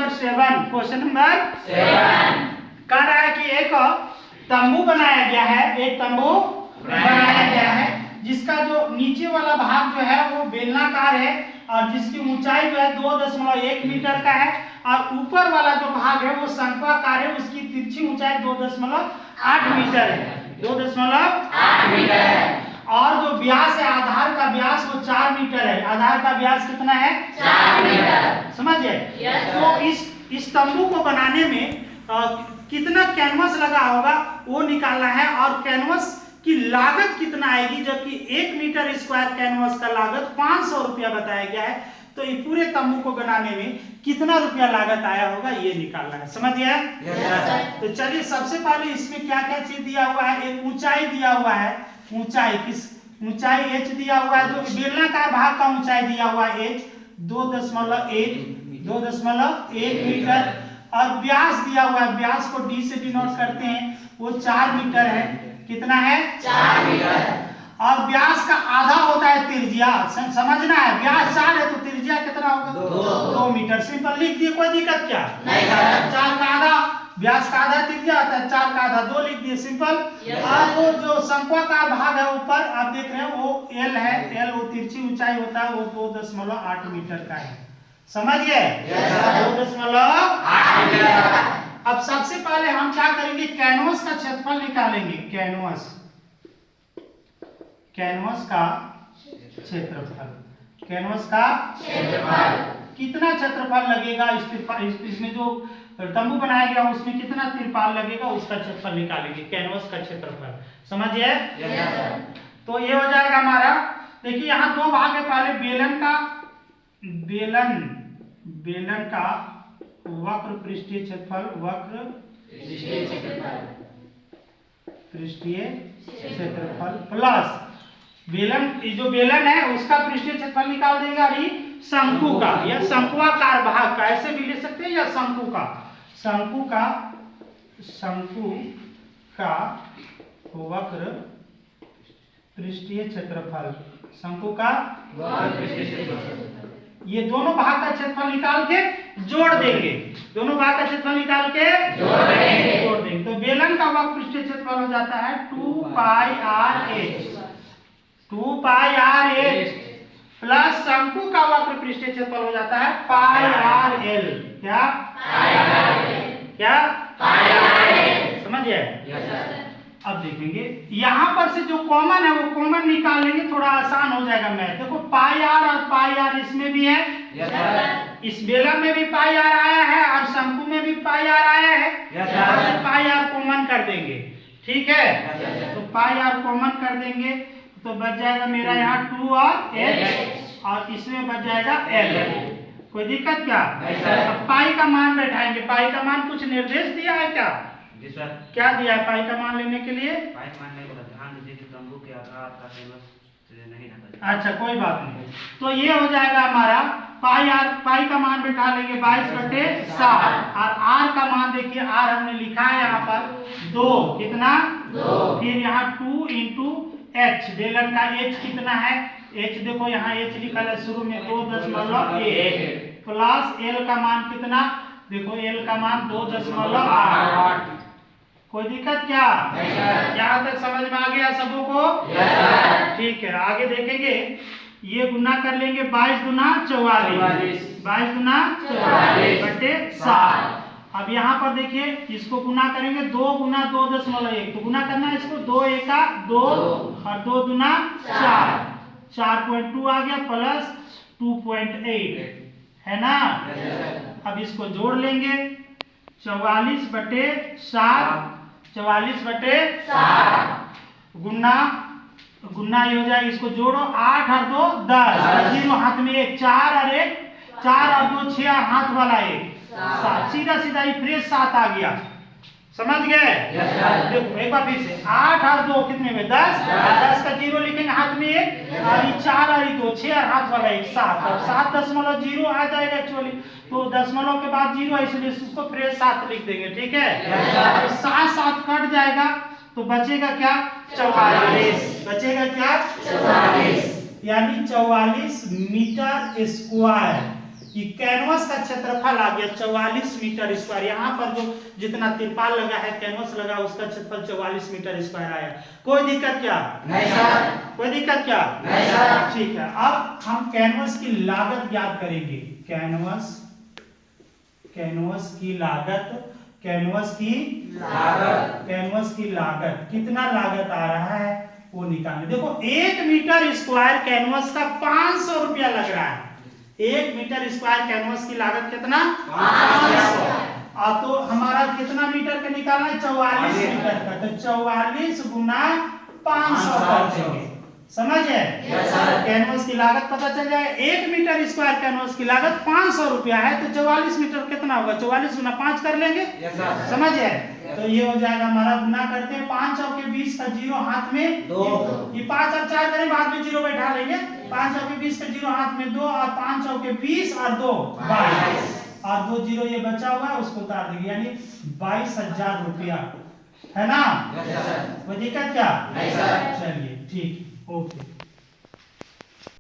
Number 7, question number 7 कह रहा है कि एक तंबू बनाया गया है, एक तंबू बनाया गया है जिसका जो नीचे वाला भाग जो है वो बेलनाकार है और जिसकी ऊंचाई जो है 2.1 मीटर का है और ऊपर वाला जो भाग है वो शंक्वाकार है, उसकी तिरछी ऊंचाई 2.8 मीटर है, 2.8 मीटर है। और जो व्यास है, आधार का व्यास वो 4 मीटर है। आधार का व्यास कितना है? 4 मीटर। समझिए? तो इस तंबू को बनाने में कितना कैनवस लगा होगा वो निकालना है और कैनवस की लागत कितना आएगी, जबकि 1 मीटर स्क्वायर कैनवस का लागत 500 रुपया बताया गया है। तो ये पूरे तंबू को बनाने में कितना रुपया लागत आया होगा ये निकालना है। समझ गया? तो चलिए सबसे पहले इसमें क्या क्या चीज दिया हुआ है। एक ऊंचाई दिया हुआ है, ऊंचाई किस ऊंचाई h दिया हुआ है, जो बेलनाकार भाग का ऊंचाई दिया हुआ है h 2.1 मीटर और व्यास दिया हुआ है, व्यास को d से डिनोट करते हैं, वो 4 मीटर है। कितना है? 4 मीटर। और व्यास का आधा होता है त्रिज्या, समझना है। व्यास 4 है तो त्रिज्या कितना होगा? 2 मीटर। सिंपल लिख दिए, कोई दिक्कत क्या नहीं। 4 का आधा व्यास का आधा त्रिज्या होता है, 4 का आधा 2 लिख दिए, सिंपल। और वो जो शंक्वाकार भाग है ऊपर आप देख रहे हैं वो l है, l वो तिरछी ऊंचाई होता है, वो 2.8 मीटर का है। समझ गए? 2.8 मीटर। अब सबसे पहले हम क्या करेंगे, कैनवस का क्षेत्रफल निकालेंगे। कैनवस का क्षेत्रफल, कैनवस का क्षेत्रफल कितना क्षेत्रफल लगेगा, इसमें जो तंबू बनाया गया उसमें कितना तिरपाल लगेगा उसका क्षेत्रफल निकालेंगे, कैनवस का क्षेत्रफल। समझिए? तो ये हो जाएगा हमारा। देखिए यहाँ दो भाग है, पहले बेलन का वक्र पृष्ठीय क्षेत्रफल, वक्र पृष्ठीय क्षेत्रफल प्लस बेलन, जो बेलन है उसका पृष्ठीय क्षेत्रफल निकाल देंगे और ये शंकु का या शंकुआकार भाग का, ऐसे भी ले सकते हैं, या शंकु का वक्र पृष्ठीय क्षेत्रफल, शंकु का ये दोनों भाग का क्षेत्रफल निकाल के जोड़ देंगे, दोनों भाग का क्षेत्रफल निकाल के जोड़ देंगे। तो बेलन का वक्र पृष्ठीय क्षेत्रफल हो जाता है 2 पाई आर एच प्लस शंकु का वक्र पृष्ठीय क्षेत्रफल हो जाता है पाई आर एल। क्या समझिए? अब देखेंगे यहाँ पर से जो कॉमन है वो कॉमन निकाल लेंगे, थोड़ा आसान हो जाएगा मैथ। देखो पाई आर और पाई आर इसमें भी है, इस बेलन में भी पाई आर आया है और शंकु में भी पाई आर आया है, यहाँ से पाई आर कॉमन कर देंगे। ठीक है? तो पाई आर कॉमन कर देंगे तो बच जाएगा मेरा यहाँ 2 और h और इसमें बच जाएगा l। कोई दिक्कत क्या? अब पाई का मान बैठाएंगे। पाई का मान कुछ निर्देश दिया है क्या? जी सर। क्या दिया है पाई का मान लेने के लिए? पाई का मान नहीं बोला, ध्यान दीजिए कि तंबू के आकार का कैनवस नहीं रहता। अच्छा कोई बात नहीं। तो ये हो जाएगा हमारा पाई का मान बैठा लेंगे 22/7 और आर का मान देखिए, आर हमने लिखा है यहाँ पर 2, कितना 2, फिर यहाँ 2 इंटू h, बेलन का h कितना है, h देखो यहाँ h लिखा है शुरू में 2.1 प्लस l का मान कितना, देखो l का मान 2.8। कोई दिक्कत क्या? यहाँ तक समझ में आ गया सबों को? ठीक है, आगे देखेंगे। ये गुना कर लेंगे 22 दूना 44, 22 दूना 44 बटे 7। अब यहाँ पर देखिए इसको गुना करेंगे 2 गुना 2.1, तो गुना करना है इसको, 2 एका 2 और 2 दूना 4, 4.2 आ गया प्लस 2.8 है ना। अब इसको जोड़ लेंगे 44/7 गुना ये हो जाएगा, इसको जोड़ो 8 और 2 10, जीरो हाथ में 1, 4 और 1 4 और 2 6 और हाथ वाला 1 7, सीधा सीधा ये फ्रेश 7 आ गया। समझ गए? देखो एक बार फिर से 8 और 2 कितने में 10, 10 का जीरो लिखेंगे हाथ में 1 और ये 4 और 2 6 और हाथ वाला 1 7, और 7.0 आ जाएगा एक्चुअली, तो दशमलव के बाद 0 है इसलिए इसको फ्रेश 7 लिख देंगे। ठीक है? तो 7 कट जाएगा तो बचेगा क्या? 44। बचेगा क्या? 44, यानी 44 मीटर स्क्वायर, कि कैनवस का क्षेत्रफल आ गया 44 मीटर स्क्वायर। यहाँ पर जो जितना तिरपाल लगा है, कैनवस लगा, उसका क्षेत्रफल 44 मीटर स्क्वायर आया। कोई दिक्कत क्या? नहीं सर। कोई दिक्कत क्या? नहीं सर। ठीक है, अब हम कैनवस की लागत ज्ञात करेंगे। कैनवस की लागत, कैनवस की लागत कितना लागत आ रहा है वो निकालने। देखो 1 मीटर स्क्वायर कैनवस का 500 रुपया लग रहा है। 1 मीटर स्क्वायर कैनवस की लागत कितना? 500। तो हमारा कितना मीटर का निकालना है? 44 मीटर का। तो 44 गुना 500 कर देंगे। समझ है? कैनवस की लागत पता चल जाए। 1 मीटर स्क्वायर कैनवस की लागत 500 रुपया है, तो 44 मीटर कितना होगा? 44 गुना 5 कर लेंगे। समझ है? तो ये हो जाएगा हमारा, गुना करते हैं 5 और के 20 का 0 हाथ में 2, ये 5 और 4 करें, बाद में 0 बैठा लेंगे। 5 और के 20 का 0 हाथ में 2, और 5 और के 20 और 2 22, और 2 0 ये बचा हुआ है, उसको उतार देंगे, यानी 22,000 रुपया है ना। कोई दिक्कत क्या? नहीं सर। चलिए ठीक, ओके।